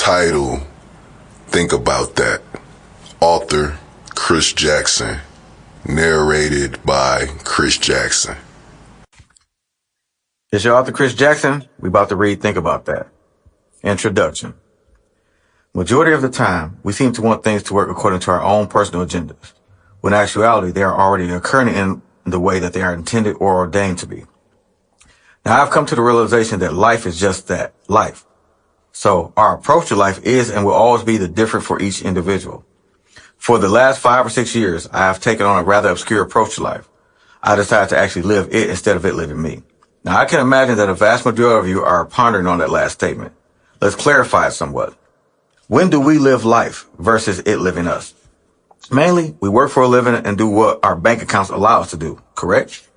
title, think about that. Author, Kris Jackson. Narrated by Kris Jackson. It's your author, Kris Jackson. We about to read Think About That. Introduction. Majority of the time, we seem to want things to work according to our own personal agendas, when in actuality, they are already occurring in the way that they are intended or ordained to be. Now, I've come to the realization that life is just that, life. So our approach to life is and will always be different for each individual. For the last 5 or 6 years, I have taken on a rather obscure approach to life. I decided to actually live it instead of it living me. Now, I can imagine that a vast majority of you are pondering on that last statement. Let's clarify it somewhat. When do we live life versus it living us? Mainly, we work for a living and do what our bank accounts allow us to do, correct?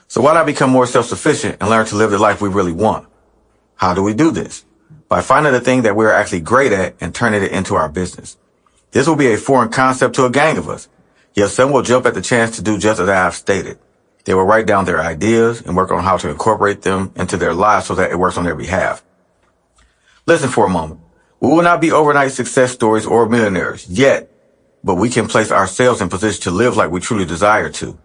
So why not become more self-sufficient and learn to live the life we really want? How do we do this? By finding the thing that we're actually great at and turning it into our business. This will be a foreign concept to a gang of us, yet some will jump at the chance to do just as I have stated. They will write down their ideas and work on how to incorporate them into their lives so that it works on their behalf. Listen for a moment. We will not be overnight success stories or millionaires yet, but we can place ourselves in position to live like we truly desire to.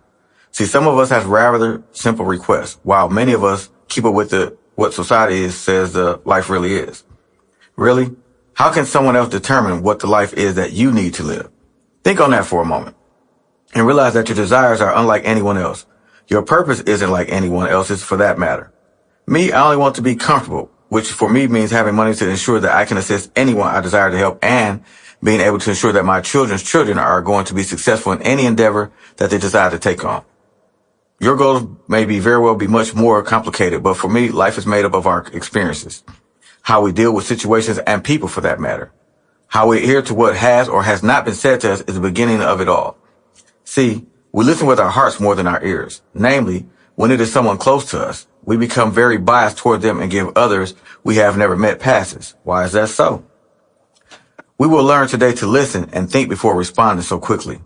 See, some of us have rather simple requests, while many of us keep up with what society says life really is. Really? How can someone else determine what the life is that you need to live? Think on that for a moment and realize that your desires are unlike anyone else. Your purpose isn't like anyone else's for that matter. Me, I only want to be comfortable, which for me means having money to ensure that I can assist anyone I desire to help and being able to ensure that my children's children are going to be successful in any endeavor that they decide to take on. Your goals may very well be much more complicated, but for me, life is made up of our experiences, how we deal with situations and people for that matter. How we adhere to what has or has not been said to us is the beginning of it all. See, we listen with our hearts more than our ears. Namely, when it is someone close to us, we become very biased toward them and give others we have never met passes. Why is that so? We will learn today to listen and think before responding so quickly.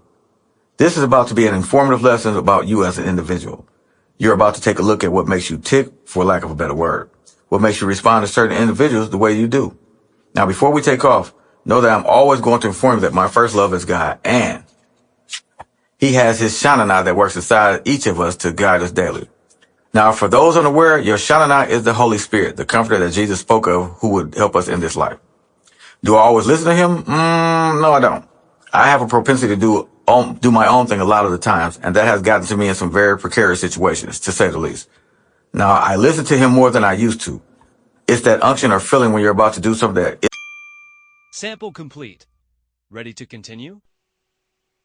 This is about to be an informative lesson about you as an individual. You're about to take a look at what makes you tick, for lack of a better word. What makes you respond to certain individuals the way you do. Now, before we take off, know that I'm always going to inform you that my first love is God, and He has His Shanana that works inside each of us to guide us daily. Now, for those unaware, your Shanana is the Holy Spirit, the comforter that Jesus spoke of who would help us in this life. Do I always listen to Him? No, I don't. I have a propensity to do my own thing a lot of the times, and that has gotten to me in some very precarious situations, to say the least. Now, I listen to Him more than I used to. It's that unction or feeling when you're about to do something that... Sample complete. Ready to continue?